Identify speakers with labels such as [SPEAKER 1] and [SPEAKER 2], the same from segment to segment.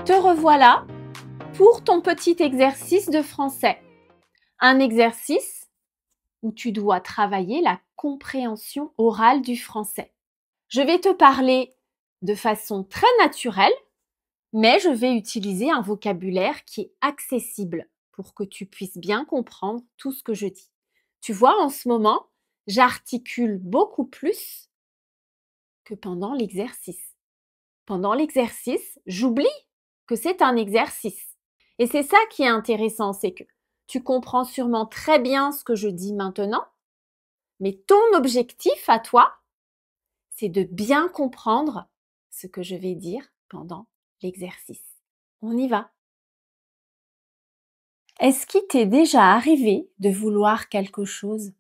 [SPEAKER 1] Te revoilà pour ton petit exercice de français. Un exercice où tu dois travailler la compréhension orale du français. Je vais te parler de façon très naturelle, mais je vais utiliser un vocabulaire qui est accessible pour que tu puisses bien comprendre tout ce que je dis. Tu vois, en ce moment, j'articule beaucoup plus que pendant l'exercice. Pendant l'exercice, j'oublie que c'est un exercice. Et c'est ça qui est intéressant, c'est que tu comprends sûrement très bien ce que je dis maintenant, mais ton objectif à toi, c'est de bien comprendre ce que je vais dire pendant l'exercice. On y va. Est-ce qu'il t'est déjà arrivé de vouloir quelque chose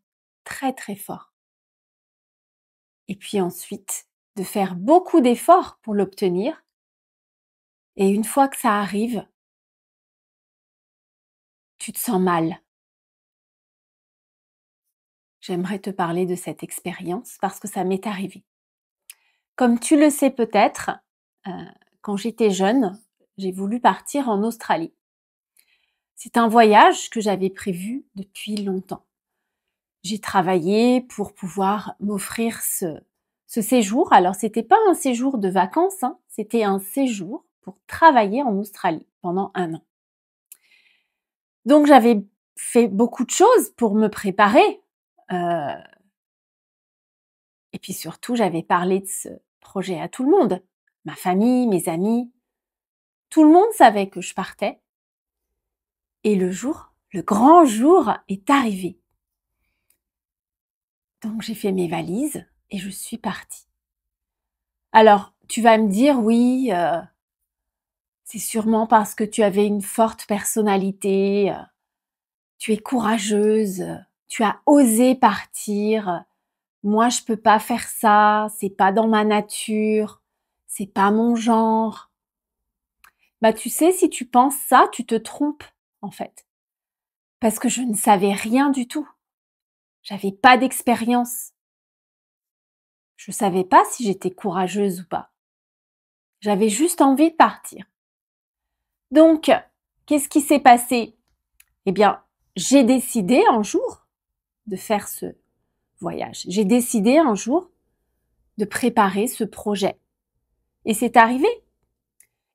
[SPEAKER 1] très très fort? Et puis ensuite, de faire beaucoup d'efforts pour l'obtenir. Et une fois que ça arrive, tu te sens mal. J'aimerais te parler de cette expérience parce que ça m'est arrivé. Comme tu le sais peut-être, quand j'étais jeune, j'ai voulu partir en Australie. C'est un voyage que j'avais prévu depuis longtemps. J'ai travaillé pour pouvoir m'offrir ce séjour. Alors, c'était pas un séjour de vacances, hein, c'était un séjour pour travailler en Australie pendant 1 an. Donc, j'avais fait beaucoup de choses pour me préparer. Et puis surtout, j'avais parlé de ce projet à tout le monde. Ma famille, mes amis. Tout le monde savait que je partais. Et le grand jour est arrivé. Donc, j'ai fait mes valises et je suis partie. Alors, tu vas me dire, oui, c'est sûrement parce que tu avais une forte personnalité, tu es courageuse, tu as osé partir. Moi, je peux pas faire ça, c'est pas dans ma nature, c'est pas mon genre. Bah, tu sais, si tu penses ça, tu te trompes, en fait. Parce que je ne savais rien du tout. J'avais pas d'expérience. Je savais pas si j'étais courageuse ou pas. J'avais juste envie de partir. Donc, qu'est-ce qui s'est passé? Eh bien, j'ai décidé un jour de faire ce voyage. J'ai décidé un jour de préparer ce projet. Et c'est arrivé.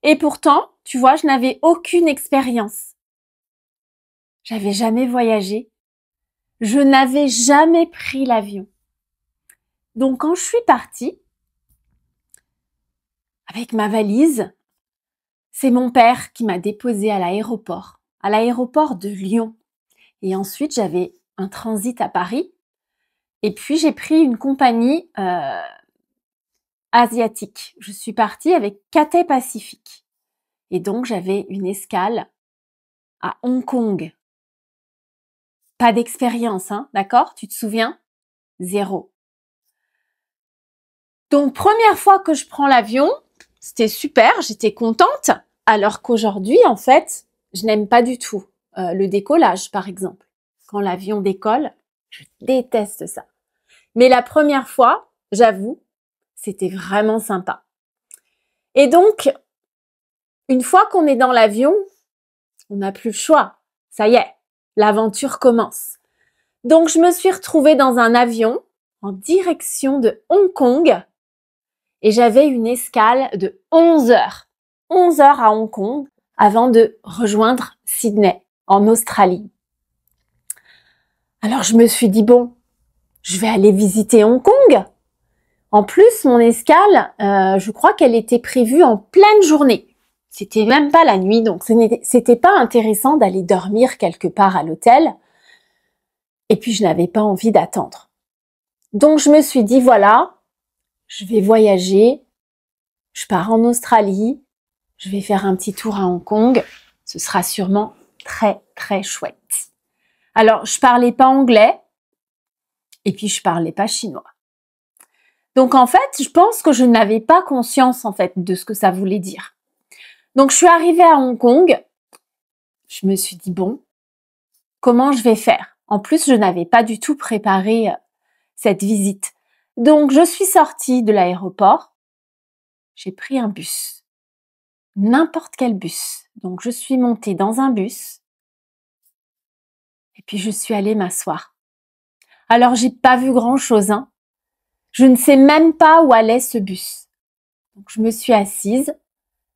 [SPEAKER 1] Et pourtant, tu vois, je n'avais aucune expérience. J'avais jamais voyagé. Je n'avais jamais pris l'avion. Donc, quand je suis partie, avec ma valise, c'est mon père qui m'a déposée à l'aéroport de Lyon. Et ensuite, j'avais un transit à Paris. Et puis, j'ai pris une compagnie asiatique. Je suis partie avec Cathay Pacific. Et donc, j'avais une escale à Hong Kong. Pas d'expérience, hein, d'accord? Tu te souviens? 0. Donc, première fois que je prends l'avion, c'était super, j'étais contente. Alors qu'aujourd'hui, en fait, je n'aime pas du tout le décollage, par exemple. Quand l'avion décolle, je déteste ça. Mais la première fois, j'avoue, c'était vraiment sympa. Et donc, une fois qu'on est dans l'avion, on n'a plus le choix. Ça y est, l'aventure commence. Donc, je me suis retrouvée dans un avion en direction de Hong Kong et j'avais une escale de 11 heures. 11 heures à Hong Kong avant de rejoindre Sydney, en Australie. Alors, je me suis dit, bon, je vais aller visiter Hong Kong. En plus, mon escale, je crois qu'elle était prévue en pleine journée. C'était même pas la nuit, donc c'était pas intéressant d'aller dormir quelque part à l'hôtel. Et puis, je n'avais pas envie d'attendre. Donc, je me suis dit, voilà, je vais voyager, je pars en Australie, je vais faire un petit tour à Hong Kong. Ce sera sûrement très, très chouette. Alors, je parlais pas anglais et puis je parlais pas chinois. Donc, en fait, je pense que je n'avais pas conscience, en fait, de ce que ça voulait dire. Donc, je suis arrivée à Hong Kong. Je me suis dit, bon, comment je vais faire? En plus, je n'avais pas du tout préparé cette visite. Donc, je suis sortie de l'aéroport. J'ai pris un bus. N'importe quel bus. Donc, je suis montée dans un bus. Et puis, je suis allée m'asseoir. Alors, j'ai pas vu grand-chose, hein. Je ne sais même pas où allait ce bus. Donc, je me suis assise.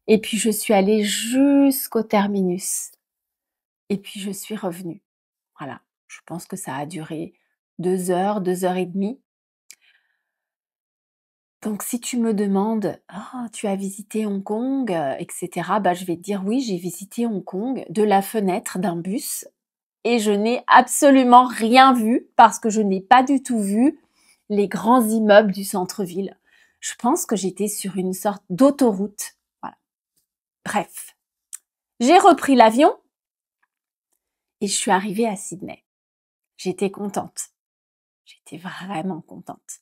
[SPEAKER 1] Et puis, je suis allée jusqu'au terminus. Et puis, je suis revenue. Voilà. Je pense que ça a duré 2 heures, 2 heures et demie. Donc, si tu me demandes, ah, tu as visité Hong Kong, etc., bah, je vais te dire oui, j'ai visité Hong Kong de la fenêtre d'un bus et je n'ai absolument rien vu parce que je n'ai pas du tout vu les grands immeubles du centre-ville. Je pense que j'étais sur une sorte d'autoroute. Voilà. Bref, j'ai repris l'avion et je suis arrivée à Sydney. J'étais contente. J'étais vraiment contente.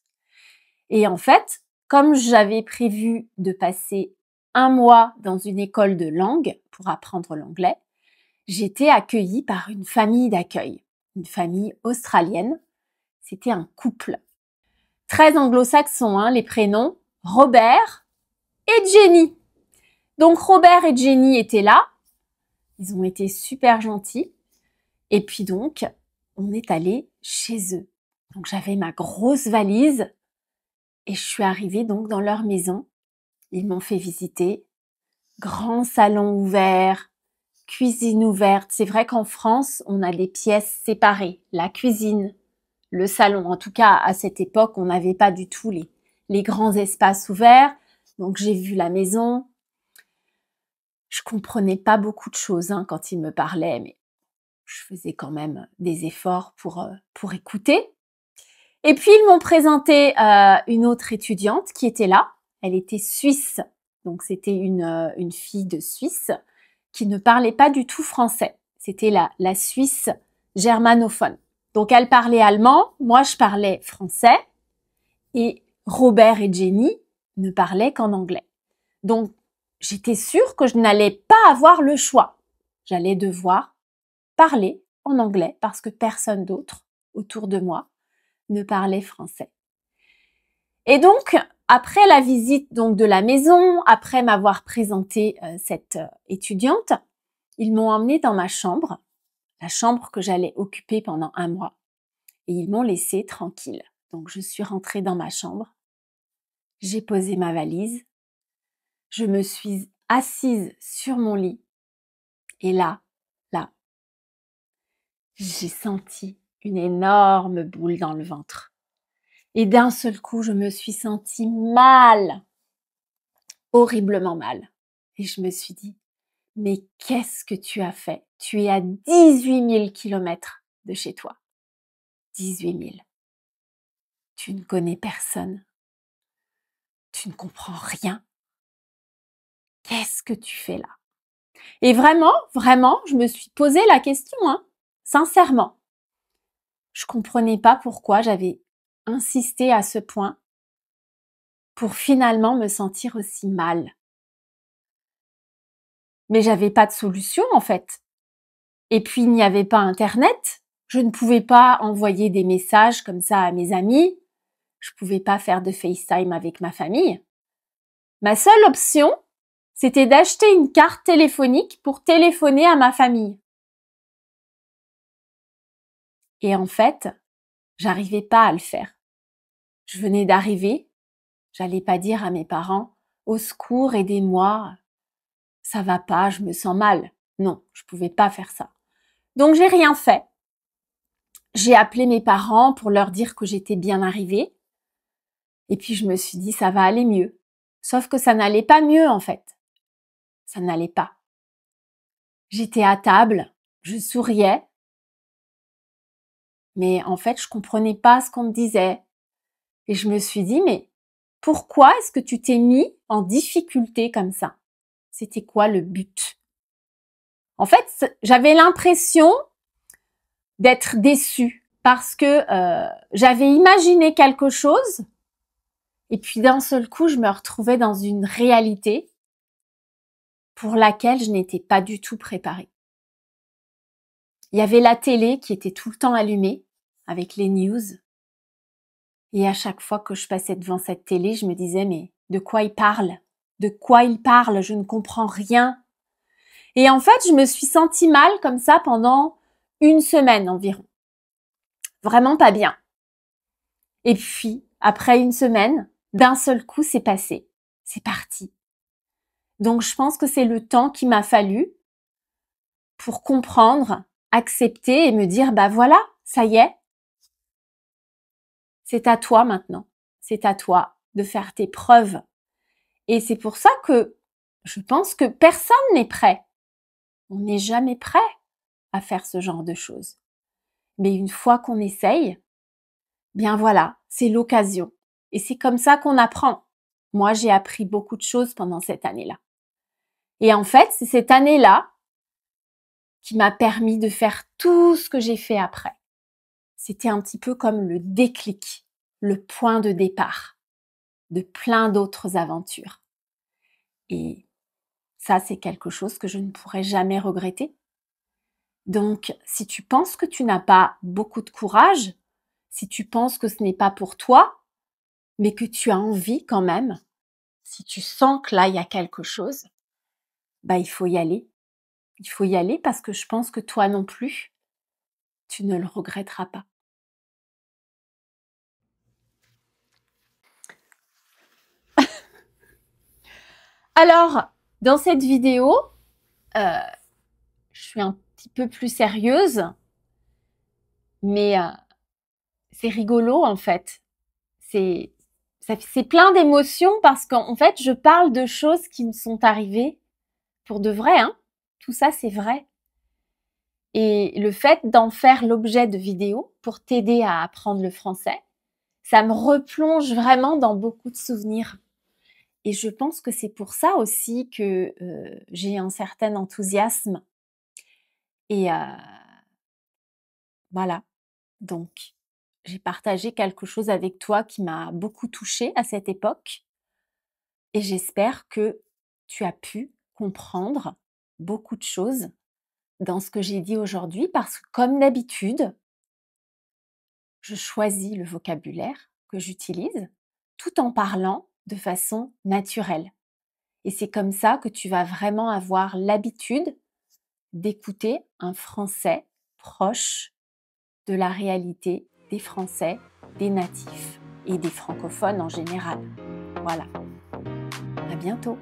[SPEAKER 1] Et en fait, comme j'avais prévu de passer 1 mois dans une école de langue pour apprendre l'anglais, j'étais accueillie par une famille d'accueil, une famille australienne. C'était un couple. Très anglo-saxon, hein, les prénoms, Robert et Jenny. Donc Robert et Jenny étaient là. Ils ont été super gentils. Et puis donc, on est allé chez eux. Donc j'avais ma grosse valise. Et je suis arrivée donc dans leur maison. Ils m'ont fait visiter. Grand salon ouvert, cuisine ouverte. C'est vrai qu'en France, on a des pièces séparées. La cuisine, le salon. En tout cas, à cette époque, on n'avait pas du tout les grands espaces ouverts. Donc, j'ai vu la maison. Je comprenais pas beaucoup de choses hein, quand ils me parlaient, mais je faisais quand même des efforts pour écouter. Et puis, ils m'ont présenté une autre étudiante qui était là. Elle était suisse. Donc, c'était une fille de Suisse qui ne parlait pas du tout français. C'était la Suisse germanophone. Donc, elle parlait allemand. Moi, je parlais français. Et Robert et Jenny ne parlaient qu'en anglais. Donc, j'étais sûre que je n'allais pas avoir le choix. J'allais devoir parler en anglais parce que personne d'autre autour de moi ne parlait français. Et donc, après la visite donc de la maison, après m'avoir présenté cette étudiante, ils m'ont emmenée dans ma chambre, la chambre que j'allais occuper pendant 1 mois, et ils m'ont laissée tranquille. Donc, je suis rentrée dans ma chambre, j'ai posé ma valise, je me suis assise sur mon lit, et là, j'ai senti une énorme boule dans le ventre. Et d'un seul coup, je me suis sentie mal, horriblement mal. Et je me suis dit, mais qu'est-ce que tu as fait? Tu es à 18 000 kilomètres de chez toi. 18 000. Tu ne connais personne. Tu ne comprends rien. Qu'est-ce que tu fais là? Et vraiment, je me suis posé la question, hein, sincèrement. Je comprenais pas pourquoi j'avais insisté à ce point pour finalement me sentir aussi mal. Mais j'avais pas de solution en fait. Et puis il n'y avait pas Internet. Je ne pouvais pas envoyer des messages comme ça à mes amis. Je pouvais pas faire de FaceTime avec ma famille. Ma seule option, c'était d'acheter une carte téléphonique pour téléphoner à ma famille. Et en fait, j'arrivais pas à le faire. Je venais d'arriver. J'allais pas dire à mes parents, au secours, aidez-moi. Ça va pas, je me sens mal. Non, je pouvais pas faire ça. Donc j'ai rien fait. J'ai appelé mes parents pour leur dire que j'étais bien arrivée. Et puis je me suis dit, ça va aller mieux. Sauf que ça n'allait pas mieux en fait. Ça n'allait pas. J'étais à table, je souriais. Mais en fait, je comprenais pas ce qu'on me disait. Et je me suis dit, mais pourquoi est-ce que tu t'es mis en difficulté comme ça? C'était quoi le but? En fait, j'avais l'impression d'être déçue parce que j'avais imaginé quelque chose et puis d'un seul coup, je me retrouvais dans une réalité pour laquelle je n'étais pas du tout préparée. Il y avait la télé qui était tout le temps allumée avec les news Et à chaque fois que je passais devant cette télé, je me disais, mais de quoi il parle? De quoi il parle? Je ne comprends rien. Et en fait, je me suis sentie mal comme ça pendant une semaine environ. Vraiment pas bien. Et puis, après une semaine, d'un seul coup, c'est passé. C'est parti. Donc, je pense que c'est le temps qu'il m'a fallu pour comprendre, accepter et me dire, bah voilà, ça y est, c'est à toi maintenant. C'est à toi de faire tes preuves. Et c'est pour ça que je pense que personne n'est prêt. On n'est jamais prêt à faire ce genre de choses. Mais une fois qu'on essaye, bien voilà, c'est l'occasion. Et c'est comme ça qu'on apprend. Moi, j'ai appris beaucoup de choses pendant cette année-là. Et en fait, c'est cette année-là qui m'a permis de faire tout ce que j'ai fait après. C'était un petit peu comme le déclic, le point de départ de plein d'autres aventures. Et ça, c'est quelque chose que je ne pourrais jamais regretter. Donc, si tu penses que tu n'as pas beaucoup de courage, si tu penses que ce n'est pas pour toi, mais que tu as envie quand même, si tu sens que là, il y a quelque chose, bah, il faut y aller. Il faut y aller parce que je pense que toi non plus, tu ne le regretteras pas. Alors, dans cette vidéo, euh, je suis un petit peu plus sérieuse, mais c'est rigolo en fait. C'est plein d'émotions parce qu'en fait, je parle de choses qui me sont arrivées pour de vrai. Hein. Tout ça, c'est vrai. Et le fait d'en faire l'objet de vidéos pour t'aider à apprendre le français, ça me replonge vraiment dans beaucoup de souvenirs. Et je pense que c'est pour ça aussi que j'ai un certain enthousiasme. Et voilà. Donc, j'ai partagé quelque chose avec toi qui m'a beaucoup touchée à cette époque. Et j'espère que tu as pu comprendre beaucoup de choses dans ce que j'ai dit aujourd'hui parce que comme d'habitude, je choisis le vocabulaire que j'utilise tout en parlant de façon naturelle. Et c'est comme ça que tu vas vraiment avoir l'habitude d'écouter un français proche de la réalité des Français, des natifs et des francophones en général. Voilà. À bientôt.